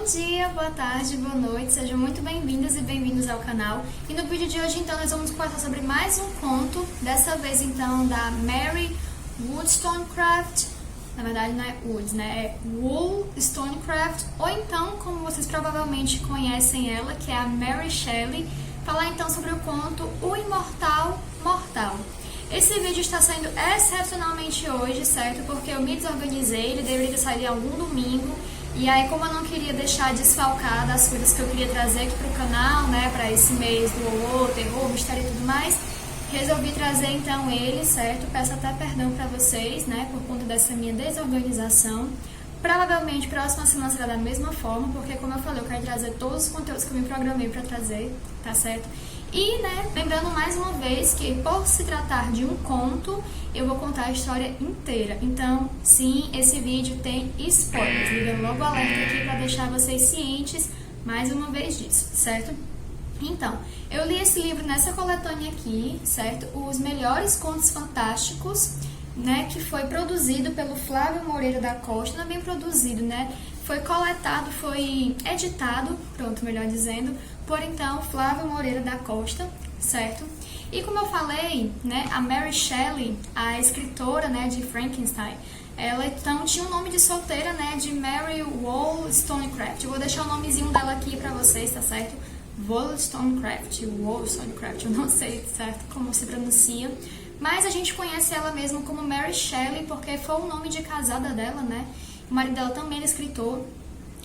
Bom dia, boa tarde, boa noite, sejam muito bem-vindas e bem-vindos ao canal. E no vídeo de hoje, então, nós vamos conversar sobre mais um conto, dessa vez, então, da Mary Wollstonecraft. Na verdade, não é Woods, né? É Wollstonecraft, ou então, como vocês provavelmente conhecem ela, que é a Mary Shelley. Falar, então, sobre o conto O Imortal Mortal. Esse vídeo está saindo excepcionalmente hoje, certo? Porque eu me desorganizei, ele deveria sair algum domingo. E aí, como eu não queria deixar desfalcada as coisas que eu queria trazer aqui pro canal, né, pra esse mês do horror, terror, mistério e tudo mais, resolvi trazer então ele, certo? Peço até perdão pra vocês, né, por conta dessa minha desorganização. Provavelmente, próxima semana será da mesma forma, porque como eu falei, eu quero trazer todos os conteúdos que eu me programei pra trazer, tá certo? E, né, lembrando mais uma vez que por se tratar de um conto, eu vou contar a história inteira. Então, sim, esse vídeo tem spoilers. Ligando logo o alerta aqui pra deixar vocês cientes mais uma vez disso, certo? Então, eu li esse livro nessa coletânea aqui, certo? Os Melhores Contos Fantásticos, né, que foi produzido pelo Flávio Moreira da Costa. Não é bem produzido, né? Foi coletado, foi editado, pronto, melhor dizendo, por então Flávio Moreira da Costa, certo? E como eu falei, né, a Mary Shelley, a escritora, né, de Frankenstein, ela então tinha o nome de solteira, né, de Mary Wollstonecraft. Eu vou deixar o nomezinho dela aqui pra vocês, tá certo? Wollstonecraft, eu não sei certo como se pronuncia, mas a gente conhece ela mesmo como Mary Shelley porque foi o nome de casada dela, né? O marido dela também era escritor,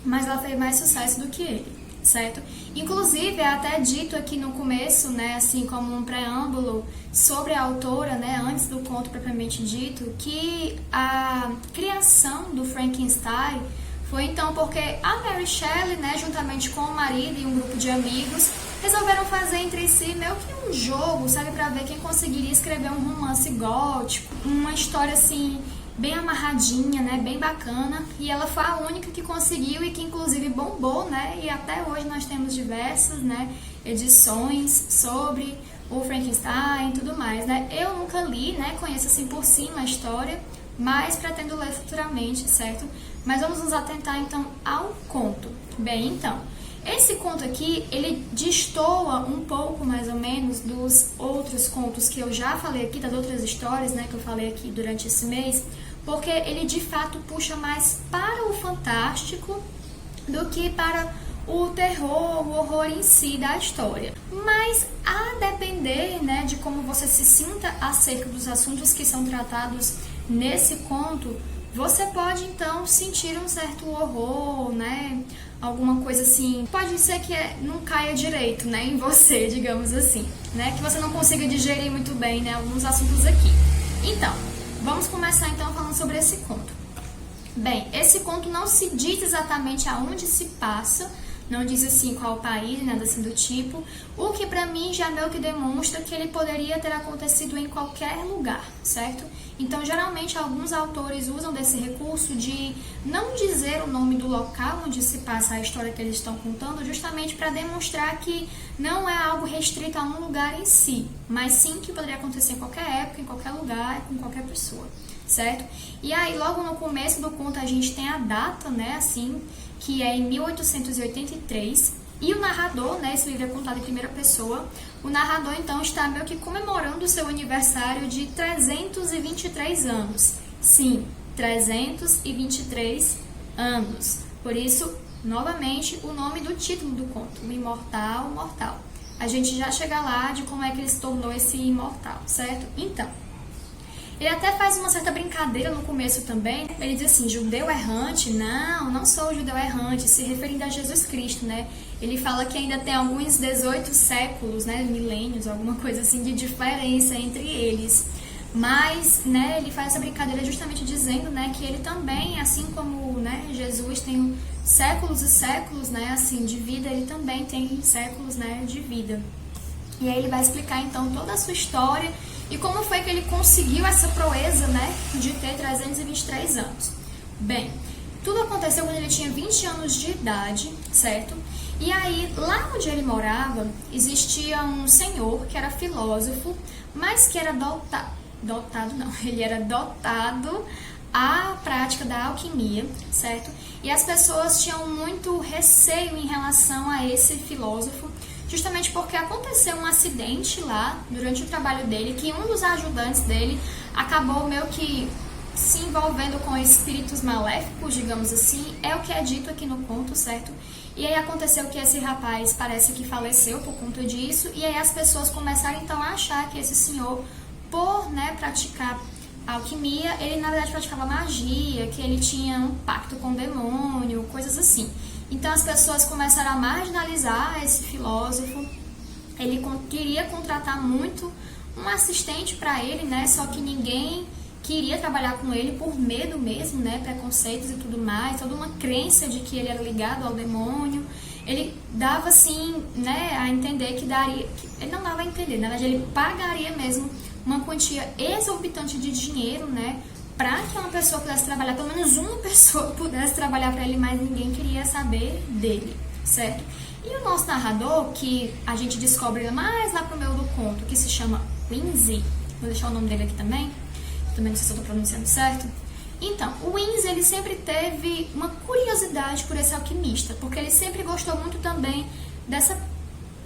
mas ela fez mais sucesso do que ele, certo? Inclusive, é até dito aqui no começo, né, assim como um preâmbulo sobre a autora, né, antes do conto propriamente dito, que a criação do Frankenstein foi então porque a Mary Shelley, né, juntamente com o marido e um grupo de amigos, resolveram fazer entre si meio que um jogo, sabe, pra ver quem conseguiria escrever um romance gótico, uma história assim bem amarradinha, né, bem bacana, e ela foi a única que conseguiu e que inclusive bombou, né, e até hoje nós temos diversas, né, edições sobre o Frankenstein e tudo mais, né. Eu nunca li, né, conheço assim por cima a história, mas pretendo ler futuramente, certo? Mas vamos nos atentar então ao conto. Bem, então, esse conto aqui, ele destoa um pouco mais ou menos dos outros contos que eu já falei aqui, das outras histórias, né, que eu falei aqui durante esse mês, porque ele de fato puxa mais para o fantástico do que para o terror, o horror em si da história. Mas a depender, né, de como você se sinta acerca dos assuntos que são tratados nesse conto, você pode então sentir um certo horror, né, alguma coisa assim, pode ser que não caia direito, né, em você, digamos assim, né, que você não consiga digerir muito bem, né, alguns assuntos aqui. Então, vamos começar então falando sobre esse conto. Bem, esse conto não se diz exatamente aonde se passa, não diz assim qual país, nada assim do tipo, o que pra mim já meio que demonstra que ele poderia ter acontecido em qualquer lugar, certo? Então, geralmente, alguns autores usam desse recurso de não dizer o nome do local onde se passa a história que eles estão contando, justamente para demonstrar que não é algo restrito a um lugar em si, mas sim que poderia acontecer em qualquer época, em qualquer lugar, com qualquer pessoa, certo? E aí, logo no começo do conto, a gente tem a data, né, assim, que é em 1883, e o narrador, né, esse livro é contado em primeira pessoa, o narrador então está meio que comemorando o seu aniversário de 323 anos. Sim, 323 anos. Por isso, novamente, o nome do título do conto, O Imortal Mortal. A gente já chega lá de como é que ele se tornou esse imortal, certo? Então, ele até faz uma certa brincadeira no começo também. Ele diz assim, judeu errante? Não sou judeu errante, se referindo a Jesus Cristo, né? Ele fala que ainda tem alguns 18 séculos, né, milênios, alguma coisa assim de diferença entre eles. Mas, né, ele faz essa brincadeira justamente dizendo, né, que ele também, assim como, né, Jesus tem séculos e séculos, né, assim, de vida, ele também tem séculos, né, de vida. E aí ele vai explicar então toda a sua história e como foi que ele conseguiu essa proeza, né, de ter 323 anos. Bem, tudo aconteceu quando ele tinha 20 anos de idade, certo? E aí, lá onde ele morava, existia um senhor que era filósofo, mas que era ele era dotado à prática da alquimia, certo? E as pessoas tinham muito receio em relação a esse filósofo, justamente porque aconteceu um acidente lá durante o trabalho dele, que um dos ajudantes dele acabou meio que se envolvendo com espíritos maléficos, digamos assim, é o que é dito aqui no conto, certo? E aí aconteceu que esse rapaz parece que faleceu por conta disso, e aí as pessoas começaram então a achar que esse senhor, por, né, praticar alquimia, ele na verdade praticava magia, que ele tinha um pacto com o demônio, coisas assim. Então as pessoas começaram a marginalizar esse filósofo. Ele queria contratar muito um assistente para ele, né? Só que ninguém queria trabalhar com ele por medo mesmo, né? Preconceitos e tudo mais, toda uma crença de que ele era ligado ao demônio. Ele dava assim, né, a entender que daria, ele não dava a entender, na verdade ele pagaria mesmo uma quantia exorbitante de dinheiro, né, para que uma pessoa pudesse trabalhar, pelo menos uma pessoa pudesse trabalhar para ele, mas ninguém queria saber dele, certo? E o nosso narrador, que a gente descobre mais lá pro meio do conto, que se chama Winzy, vou deixar o nome dele aqui também não sei se eu estou pronunciando certo. Então, o Winzy, ele sempre teve uma curiosidade por esse alquimista, porque ele sempre gostou muito também dessa,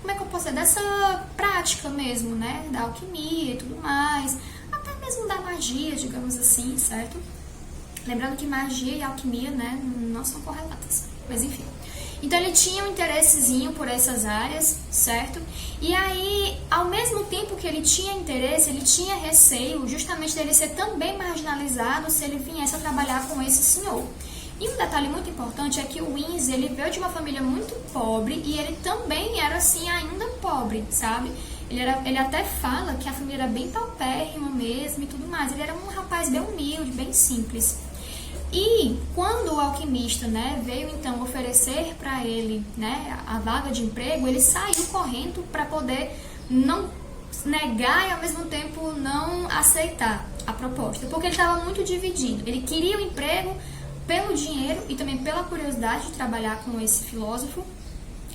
como é que eu posso dizer, dessa prática mesmo, né, da alquimia e tudo mais, até mesmo da magia, digamos assim, certo? Lembrando que magia e alquimia, né, não são correlatas, mas enfim. Então ele tinha um interessezinho por essas áreas, certo? E aí, ao mesmo tempo que ele tinha interesse, ele tinha receio justamente dele ser também marginalizado se ele viesse a trabalhar com esse senhor. E um detalhe muito importante é que o Winzy, ele veio de uma família muito pobre e ele também era assim ainda pobre, sabe? Ele até fala que a família era bem paupérrima mesmo e tudo mais. Ele era um rapaz bem humilde, bem simples. E quando o alquimista, né, veio então oferecer para ele, né, a vaga de emprego, ele saiu correndo para poder não negar e ao mesmo tempo não aceitar a proposta, porque ele estava muito dividido. Ele queria o emprego pelo dinheiro e também pela curiosidade de trabalhar com esse filósofo,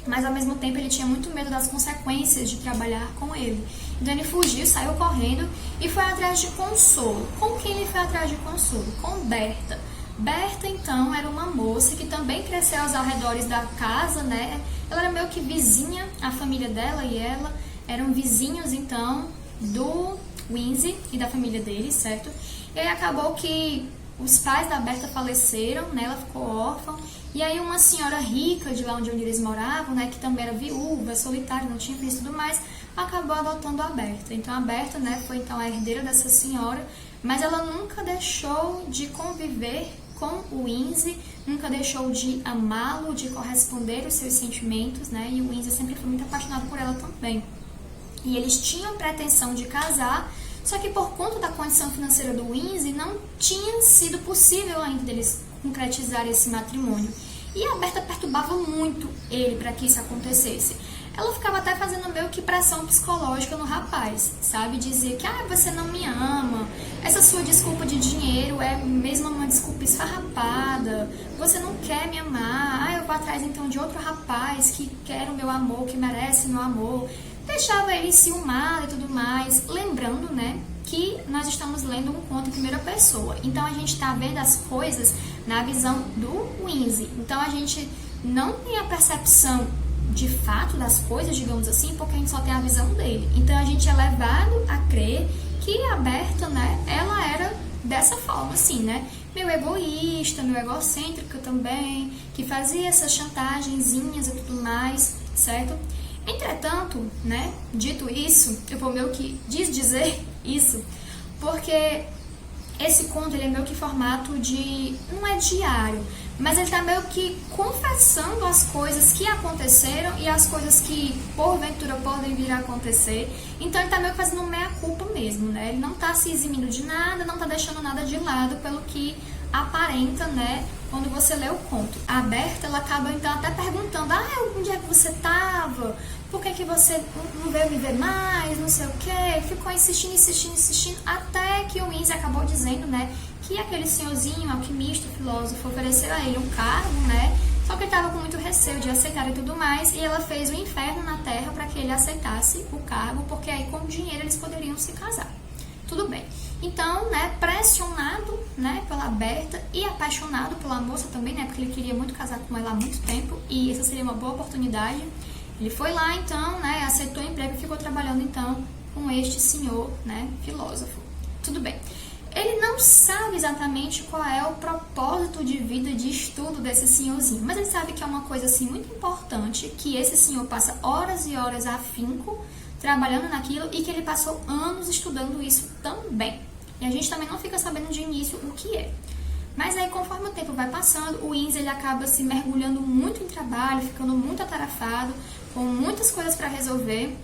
mas ao mesmo tempo ele tinha muito medo das consequências de trabalhar com ele. Então ele fugiu, saiu correndo e foi atrás de consolo. Com quem ele foi atrás de consolo? Com Berta. Berta, então, era uma moça que também cresceu aos arredores da casa, né? Ela era meio que vizinha, a família dela e ela eram vizinhos, então, do Winzy e da família dele, certo? E aí acabou que os pais da Berta faleceram, né? Ela ficou órfã. E aí uma senhora rica de lá onde eles moravam, né? Que também era viúva, solitária, não tinha filhos e tudo mais, acabou adotando a Berta. Então a Berta, né, foi então a herdeira dessa senhora, mas ela nunca deixou de conviver com o Winzy, nunca deixou de amá-lo, de corresponder aos seus sentimentos, né? E o Winzy sempre foi muito apaixonado por ela também. E eles tinham pretensão de casar, só que por conta da condição financeira do Winzy, não tinha sido possível ainda deles concretizar esse matrimônio. E a Berta perturbava muito ele para que isso acontecesse. Ela ficava até fazendo meio que pressão psicológica no rapaz, sabe? Dizia que, você não me ama, essa sua desculpa de dinheiro é mesmo uma desculpa esfarrapada, você não quer me amar, eu vou atrás então de outro rapaz que quer o meu amor, que merece o meu amor. Deixava ele ciumado e tudo mais, lembrando, né, que nós estamos lendo um conto em primeira pessoa. Então a gente está vendo as coisas na visão do Winzy. Então a gente não tem a percepção de fato das coisas, digamos assim, porque a gente só tem a visão dele. Então a gente é levado a crer que a Berta, né, ela era dessa forma, assim, né, meio egoísta, meio egocêntrica também, que fazia essas chantagenzinhas e tudo mais, certo? Entretanto, né, dito isso, eu vou meio que dizer isso, porque esse conto, ele é meio que formato de, não é diário, mas ele tá meio que confessando as coisas que aconteceram e as coisas que porventura podem vir a acontecer. Então ele tá meio que fazendo meia-culpa mesmo, né? Ele não tá se eximindo de nada, não tá deixando nada de lado pelo que aparenta, né, quando você lê o conto. A Berta, ela acaba então até perguntando, onde é que você tava? Por que você não veio me ver mais? Não sei o que. Ficou insistindo, até que o Winzy acabou dizendo, né, que aquele senhorzinho, alquimista, filósofo, ofereceu a ele um cargo, né, só que ele estava com muito receio de aceitar e tudo mais, e ela fez o inferno na terra para que ele aceitasse o cargo, porque aí com o dinheiro eles poderiam se casar. Tudo bem. Então, né, pressionado, né, pela Berta e apaixonado pela moça também, né, porque ele queria muito casar com ela há muito tempo e essa seria uma boa oportunidade. Ele foi lá, então, né, aceitou o emprego e ficou trabalhando, então, com este senhor, né, filósofo. Tudo bem. Ele não sabe exatamente qual é o propósito de vida, de estudo desse senhorzinho, mas ele sabe que é uma coisa, assim, muito importante, que esse senhor passa horas e horas a afinco trabalhando naquilo e que ele passou anos estudando isso também. E a gente também não fica sabendo de início o que é. Mas aí, conforme o tempo vai passando, o Winsor ele acaba se mergulhando muito em trabalho, ficando muito atarefado, com muitas coisas para resolver.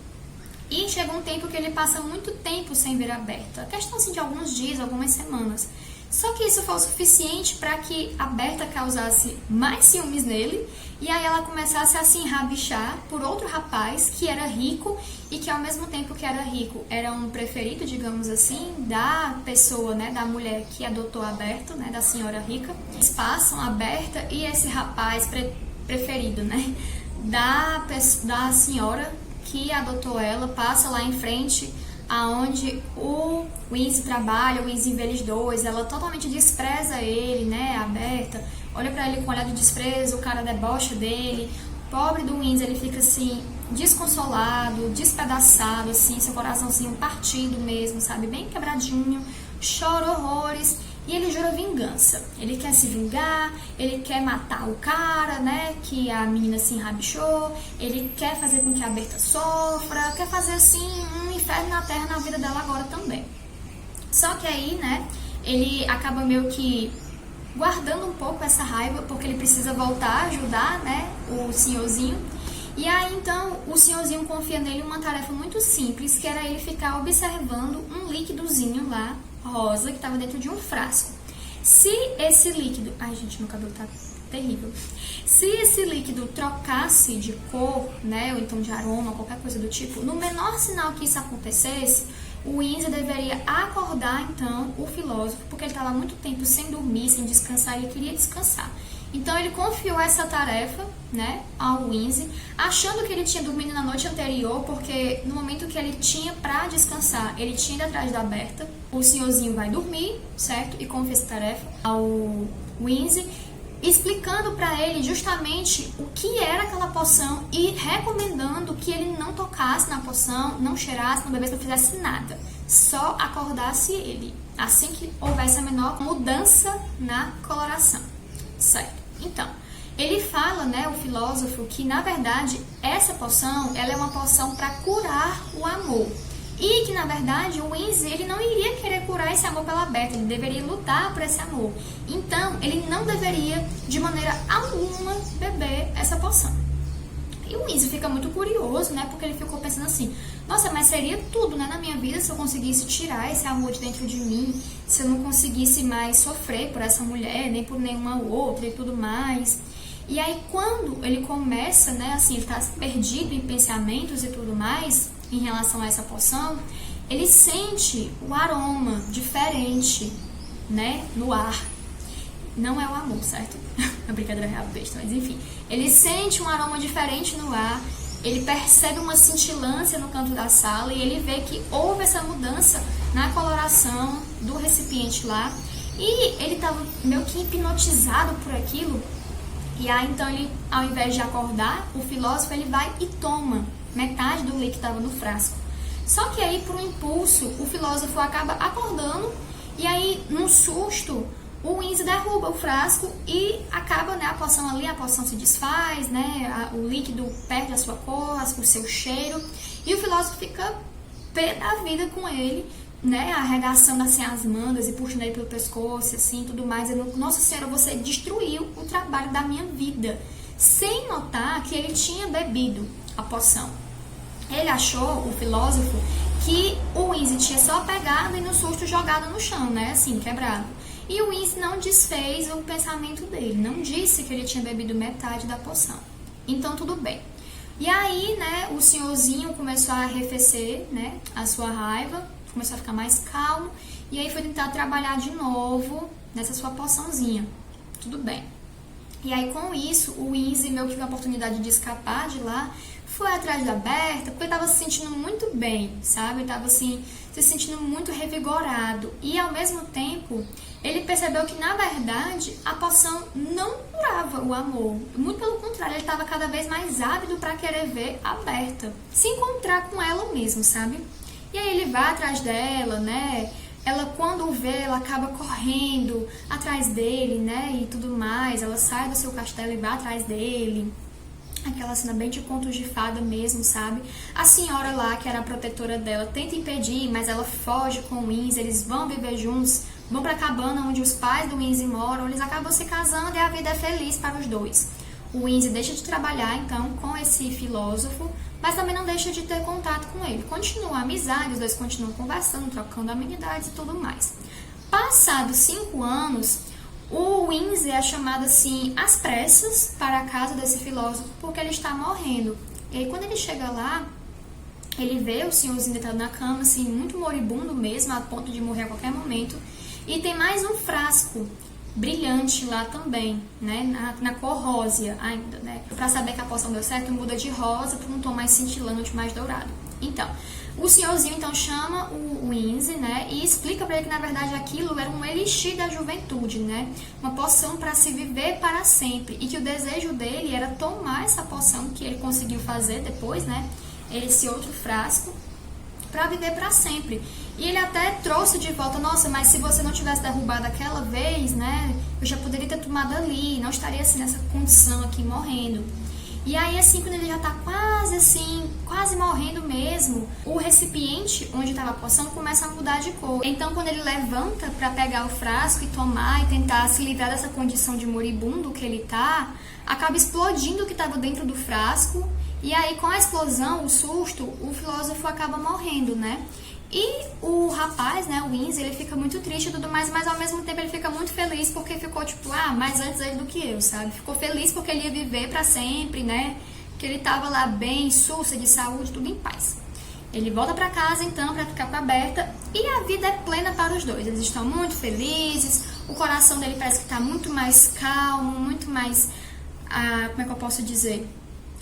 E chega um tempo que ele passa muito tempo sem ver a Berta. Questão assim de alguns dias, algumas semanas. Só que isso foi o suficiente para que a Berta causasse mais ciúmes nele. E aí ela começasse a se enrabichar por outro rapaz que era rico e que ao mesmo tempo que era rico era um preferido, digamos assim, da pessoa, né, da mulher que adotou a Berta, né, da senhora rica. Eles passam a Berta e esse rapaz preferido, né, da senhora que adotou ela, passa lá em frente aonde o Winsor trabalha, o Winsor vê eles dois, ela totalmente despreza ele, né, a Berta, olha pra ele com olhar de desprezo, o cara debocha dele, o pobre do Winsor, ele fica assim, desconsolado, despedaçado, assim, seu coraçãozinho partido mesmo, sabe, bem quebradinho, chora horrores, e ele jura vingança. Ele quer se vingar, ele quer matar o cara, né, que a menina se enrabichou, ele quer fazer com que a Berta sofra, quer fazer, assim, um inferno na terra na vida dela agora também. Só que aí, né, ele acaba meio que guardando um pouco essa raiva, porque ele precisa voltar a ajudar, né, o senhorzinho. E aí, então, o senhorzinho confia nele uma tarefa muito simples, que era ele ficar observando um líquidozinho lá, rosa, que estava dentro de um frasco. Se esse líquido... Ai, gente, meu cabelo tá terrível. Se esse líquido trocasse de cor, né, ou então de aroma, qualquer coisa do tipo, no menor sinal que isso acontecesse, o Winsor deveria acordar, então, o filósofo, porque ele estava há muito tempo sem dormir, sem descansar, e ele queria descansar. Então, ele confiou essa tarefa, né, ao Winsor, achando que ele tinha dormido na noite anterior, porque no momento que ele tinha pra descansar, ele tinha ido atrás da Berta. O senhorzinho vai dormir, certo? E confia essa tarefa ao Winsor, explicando pra ele justamente o que era aquela poção e recomendando que ele não tocasse na poção, não cheirasse, não bebesse, não fizesse nada. Só acordasse ele, assim que houvesse a menor mudança na coloração, certo? Então, ele fala, né, o filósofo, que na verdade essa poção, ela é uma poção para curar o amor. E que na verdade o Winsor, ele não iria querer curar esse amor pela Berta, ele deveria lutar por esse amor. Então, ele não deveria de maneira alguma beber essa poção. E o Winsor fica muito curioso, né, porque ele ficou pensando assim, nossa, mas seria tudo, né, na minha vida se eu conseguisse tirar esse amor de dentro de mim, se eu não conseguisse mais sofrer por essa mulher, nem por nenhuma outra e tudo mais. E aí, quando ele começa, né, assim, ele tá perdido em pensamentos e tudo mais, em relação a essa poção, ele sente o aroma diferente, né, no ar. Não é o amor, certo? A brincadeira é a besta, mas enfim. Ele sente um aroma diferente no ar, ele percebe uma cintilância no canto da sala e ele vê que houve essa mudança na coloração do recipiente lá. E ele estava meio que hipnotizado por aquilo. E aí, então, ele, ao invés de acordar, o filósofo, ele vai e toma metade do líquido que estava no frasco. Só que aí, por um impulso, o filósofo acaba acordando e aí, num susto, o Winsor derruba o frasco e acaba, né, a poção ali, a poção se desfaz, né, o líquido perde a sua cor, o seu cheiro, e o filósofo fica pé da vida com ele, né, arregaçando assim as mangas e puxando ele pelo pescoço, assim, tudo mais. Ele, nossa senhora, você destruiu o trabalho da minha vida, sem notar que ele tinha bebido a poção. Ele achou, o filósofo, que o Winsor tinha só pegado e no susto jogado no chão, né, assim, quebrado. E o Winsor não desfez o pensamento dele, não disse que ele tinha bebido metade da poção. Então, tudo bem. E aí, né, o senhorzinho começou a arrefecer, né, a sua raiva, começou a ficar mais calmo, e aí foi tentar trabalhar de novo nessa sua poçãozinha. Tudo bem. E aí, com isso, o Windsor meio que teve a oportunidade de escapar de lá, foi atrás da Berta, porque ele estava se sentindo muito bem, sabe? Ele estava assim, se sentindo muito revigorado. E ao mesmo tempo, ele percebeu que na verdade a poção não curava o amor. Muito pelo contrário, ele estava cada vez mais ávido para querer ver a Berta, se encontrar com ela mesmo, sabe? E aí ele vai atrás dela, né? Ela, quando o vê, ela acaba correndo atrás dele, né? E tudo mais. Ela sai do seu castelo e vai atrás dele. Aquela cena bem de contos de fada mesmo, sabe? A senhora lá, que era a protetora dela, tenta impedir, mas ela foge com o Windsor. Eles vão viver juntos, vão pra cabana onde os pais do Windsor moram. Eles acabam se casando e a vida é feliz para os dois. O Windsor deixa de trabalhar, então, com esse filósofo, mas também não deixa de ter contato com ele. Continua a amizade, os dois continuam conversando, trocando amenidades e tudo mais. Passados 5 anos, o Windsor é chamado assim, às pressas, para a casa desse filósofo, porque ele está morrendo. E aí, quando ele chega lá, ele vê o senhorzinho deitado na cama, assim, muito moribundo mesmo, a ponto de morrer a qualquer momento. E tem mais um frasco brilhante lá também, né, na cor rósea ainda, né, pra saber que a poção deu certo, muda de rosa para um tom mais cintilante, mais dourado. Então, o senhorzinho então chama o Windsor, né, e explica para ele que na verdade aquilo era um elixir da juventude, né, uma poção para se viver para sempre, e que o desejo dele era tomar essa poção que ele conseguiu fazer depois, né, esse outro frasco, para viver para sempre. E ele até trouxe de volta, nossa, mas se você não tivesse derrubado aquela vez, né, eu já poderia ter tomado ali, não estaria assim nessa condição aqui morrendo. E aí assim, quando ele já tá quase assim, quase morrendo mesmo, o recipiente onde estava a poção começa a mudar de cor. Então quando ele levanta para pegar o frasco e tomar e tentar se livrar dessa condição de moribundo que ele tá, acaba explodindo o que estava dentro do frasco. E aí, com a explosão, o susto, o filósofo acaba morrendo, né? E o rapaz, né, o Windsor, ele fica muito triste e tudo mais, mas ao mesmo tempo ele fica muito feliz porque ficou tipo, mais antes ele do que eu, sabe? Ficou feliz porque ele ia viver pra sempre, né? Que ele tava lá bem, sussa, de saúde, tudo em paz. Ele volta pra casa, então, pra ficar com a Berta, e a vida é plena para os dois. Eles estão muito felizes, o coração dele parece que tá muito mais calmo, muito mais, como é que eu posso dizer?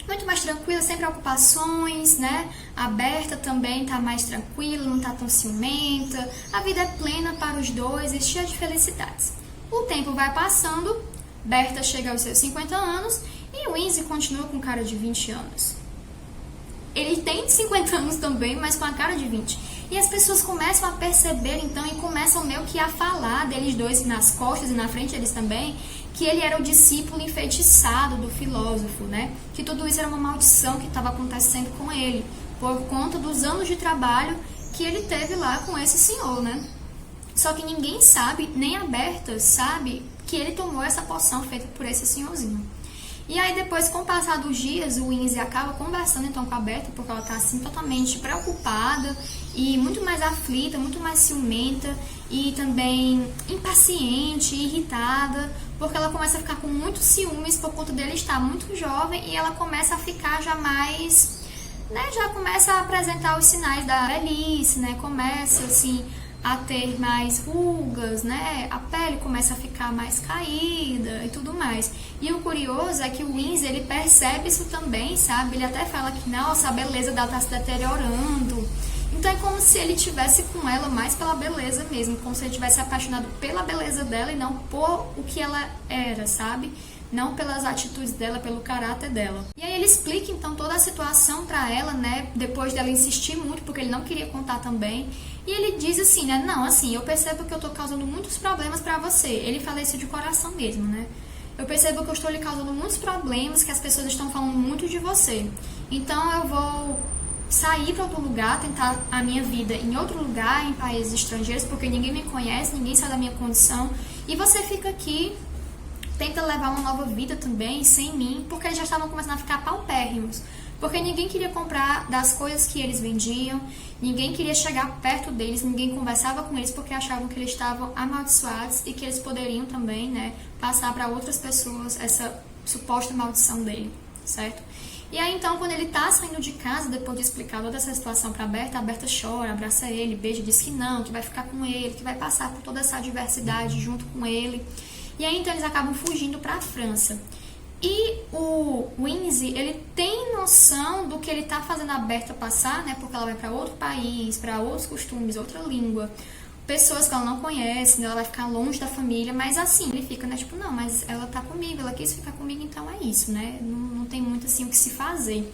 Muito mais tranquila, sem preocupações, né? A Berta também tá mais tranquila, não tá tão ciumenta. A vida é plena para os dois e cheia de felicidades. O tempo vai passando, Berta chega aos seus 50 anos e o Windsor continua com cara de 20 anos. Ele tem 50 anos também, mas com a cara de 20. E as pessoas começam a perceber, então, e começam meio que a falar deles dois nas costas e na frente deles também, que ele era o discípulo enfeitiçado do filósofo, né? Que tudo isso era uma maldição que estava acontecendo com ele, por conta dos anos de trabalho que ele teve lá com esse senhor, né? Só que ninguém sabe, nem a Berta sabe, que ele tomou essa poção feita por esse senhorzinho. E aí depois, com o passar dos dias, o Windsor acaba conversando então com a Berta, porque ela tá assim totalmente preocupada e muito mais aflita, muito mais ciumenta e também impaciente, irritada, porque ela começa a ficar com muitos ciúmes por conta dele estar muito jovem e ela começa a ficar já mais, né, já começa a apresentar os sinais da velhice, né, começa assim a ter mais rugas, né? A pele começa a ficar mais caída e tudo mais. E o curioso é que o Windsor, ele percebe isso também, sabe? Ele até fala que, nossa, a beleza dela tá se deteriorando. Então é como se ele tivesse com ela mais pela beleza mesmo, como se ele tivesse apaixonado pela beleza dela e não por o que ela era, sabe? Não pelas atitudes dela, pelo caráter dela. E aí ele explica então toda a situação pra ela, né? Depois dela insistir muito, porque ele não queria contar também. E ele diz assim, né? Não, assim, eu percebo que eu tô causando muitos problemas pra você. Ele fala isso de coração mesmo, né? Eu percebo que eu estou lhe causando muitos problemas, que as pessoas estão falando muito de você. Então eu vou sair para outro lugar, tentar a minha vida em outro lugar, em países estrangeiros, porque ninguém me conhece, ninguém sabe da minha condição. E você fica aqui, tenta levar uma nova vida também, sem mim, porque eles já estavam começando a ficar paupérrimos. Porque ninguém queria comprar das coisas que eles vendiam, ninguém queria chegar perto deles, ninguém conversava com eles porque achavam que eles estavam amaldiçoados e que eles poderiam também, né, passar para outras pessoas essa suposta maldição dele, certo? E aí então, quando ele tá saindo de casa, depois de explicar toda essa situação pra Berta, a Berta chora, abraça ele, beija, diz que não, que vai ficar com ele, que vai passar por toda essa adversidade junto com ele. E aí então eles acabam fugindo para a França. E o Winzy, ele tem noção do que ele tá fazendo a Berta passar, né? Porque ela vai para outro país, para outros costumes, outra língua, pessoas que ela não conhece, né? Ela vai ficar longe da família, mas assim, ele fica, né? Tipo, não, mas ela tá comigo, ela quis ficar comigo, então é isso, né? Não tem muito assim o que se fazer.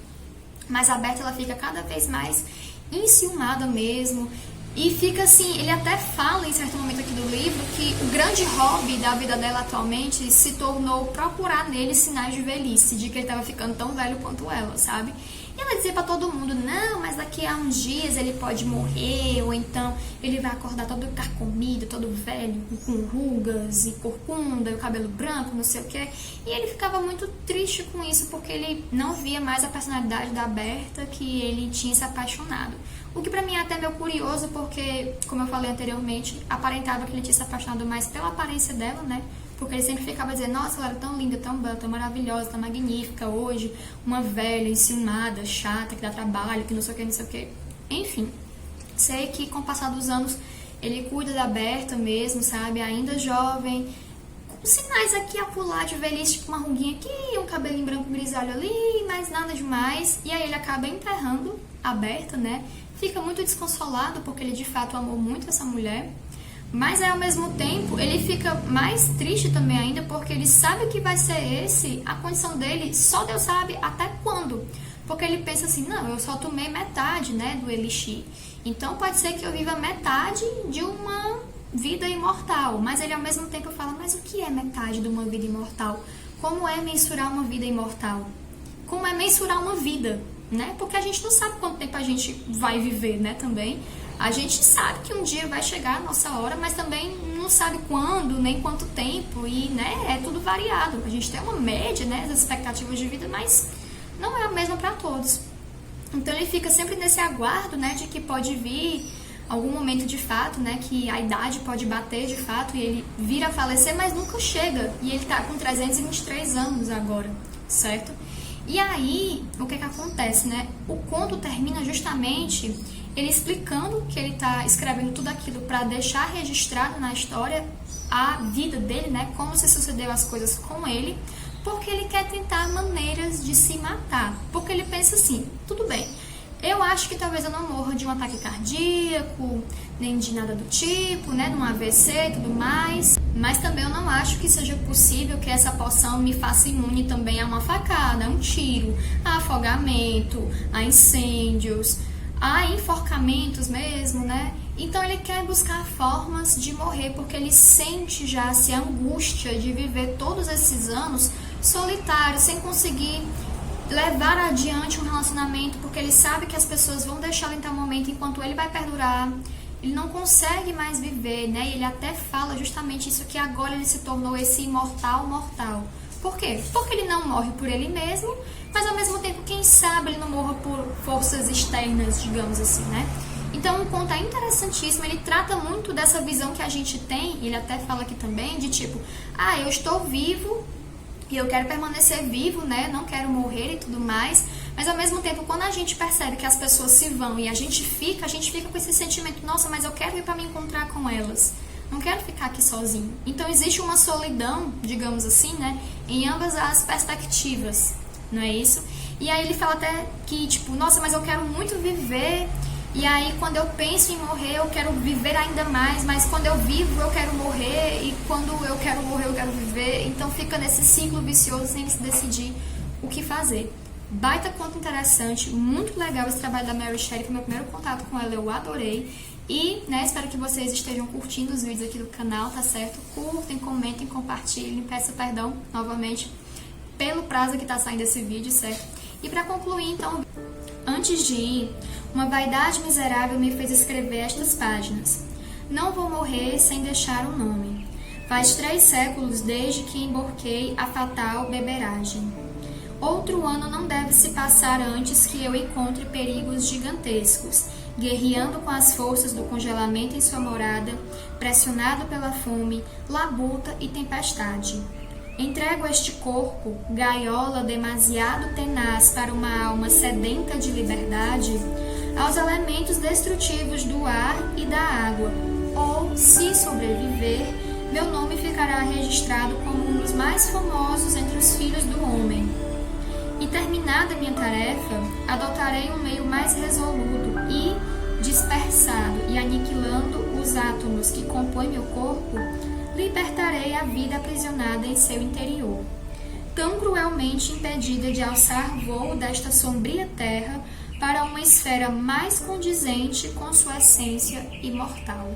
Mas a Berta, ela fica cada vez mais enciumada mesmo. E fica assim, ele até fala em certo momento aqui do livro que o grande hobby da vida dela atualmente se tornou procurar nele sinais de velhice, de que ele estava ficando tão velho quanto ela, sabe? E ela dizia pra todo mundo, não, mas daqui a uns dias ele pode morrer, ou então ele vai acordar todo carcomido, todo velho, com rugas e corcunda, e o cabelo branco, não sei o quê. E ele ficava muito triste com isso, porque ele não via mais a personalidade da Berta que ele tinha se apaixonado. O que pra mim é até meio curioso, porque, como eu falei anteriormente, aparentava que ele tinha se apaixonado mais pela aparência dela, né? Porque ele sempre ficava dizendo, nossa, ela era tão linda, tão bela, tão maravilhosa, tão magnífica hoje, uma velha, enciumada, chata, que dá trabalho, que não sei o que, não sei o que. Enfim, sei que com o passar dos anos ele cuida da Berta mesmo, sabe? Ainda jovem, com sinais aqui a pular de velhice, tipo uma ruguinha aqui, um cabelinho branco grisalho ali, mas nada demais. E aí ele acaba enterrando a Berta, né? Fica muito desconsolado porque ele de fato amou muito essa mulher. Mas aí, ao mesmo tempo, ele fica mais triste também ainda, porque ele sabe que vai ser esse a condição dele, só Deus sabe até quando. Porque ele pensa assim, não, eu só tomei metade, né, do elixir. Então pode ser que eu viva metade de uma vida imortal. Mas ele ao mesmo tempo fala, mas o que é metade de uma vida imortal? Como é mensurar uma vida imortal? Como é mensurar uma vida, né? Porque a gente não sabe quanto tempo a gente vai viver, né, também. A gente sabe que um dia vai chegar a nossa hora, mas também não sabe quando, nem quanto tempo, e, né, é tudo variado. A gente tem uma média, né, das expectativas de vida, mas não é a mesma para todos. Então ele fica sempre nesse aguardo, né, de que pode vir algum momento de fato, né, que a idade pode bater de fato e ele vir a falecer, mas nunca chega. E ele tá com 323 anos agora, certo? E aí, o que acontece, né? O conto termina justamente ele explicando que ele tá escrevendo tudo aquilo para deixar registrado na história a vida dele, né? Como se sucedeu as coisas com ele, porque ele quer tentar maneiras de se matar. Porque ele pensa assim, tudo bem, eu acho que talvez eu não morra de um ataque cardíaco, nem de nada do tipo, né? De um AVC e tudo mais. Mas também eu não acho que seja possível que essa poção me faça imune também a uma facada, a um tiro, a afogamento, a incêndios, a enforcamentos mesmo, né? Então ele quer buscar formas de morrer, porque ele sente já a angústia de viver todos esses anos solitário, sem conseguir levar adiante um relacionamento, porque ele sabe que as pessoas vão deixá-lo em tal momento enquanto ele vai perdurar. Ele não consegue mais viver, né? E ele até fala justamente isso, que agora ele se tornou esse imortal mortal. Por quê? Porque ele não morre por ele mesmo, mas ao mesmo tempo, quem sabe ele não morra por forças externas, digamos assim, né? Então o conto é interessantíssimo, ele trata muito dessa visão que a gente tem, ele até fala aqui também, de tipo, eu estou vivo e eu quero permanecer vivo, né? Não quero morrer e tudo mais. Mas ao mesmo tempo, quando a gente percebe que as pessoas se vão e a gente fica com esse sentimento, nossa, mas eu quero ir para me encontrar com elas. Não quero ficar aqui sozinho. Então existe uma solidão, digamos assim, né? Em ambas as perspectivas, não é isso? E aí ele fala até que, tipo, nossa, mas eu quero muito viver. E aí quando eu penso em morrer, eu quero viver ainda mais. Mas quando eu vivo, eu quero morrer. E quando eu quero morrer, eu quero viver. Então fica nesse ciclo vicioso sem se decidir o que fazer. Baita conto interessante, muito legal esse trabalho da Mary Shelley, foi meu primeiro contato com ela, eu adorei. E, né, espero que vocês estejam curtindo os vídeos aqui do canal, tá certo? Curtem, comentem, compartilhem, peço perdão novamente pelo prazo que tá saindo esse vídeo, certo? E pra concluir, então, antes de ir, uma vaidade miserável me fez escrever estas páginas. Não vou morrer sem deixar um nome. Faz 3 séculos desde que emborquei a fatal beberagem. Outro ano não deve se passar antes que eu encontre perigos gigantescos, guerreando com as forças do congelamento em sua morada, pressionado pela fome, labuta e tempestade. Entrego este corpo, gaiola demasiado tenaz para uma alma sedenta de liberdade, aos elementos destrutivos do ar e da água, ou, se sobreviver, meu nome ficará registrado como um dos mais famosos entre os filhos do homem. E terminada minha tarefa, adotarei um meio mais resoluto e, dispersado e aniquilando os átomos que compõem meu corpo, libertarei a vida aprisionada em seu interior, tão cruelmente impedida de alçar voo desta sombria terra para uma esfera mais condizente com sua essência imortal.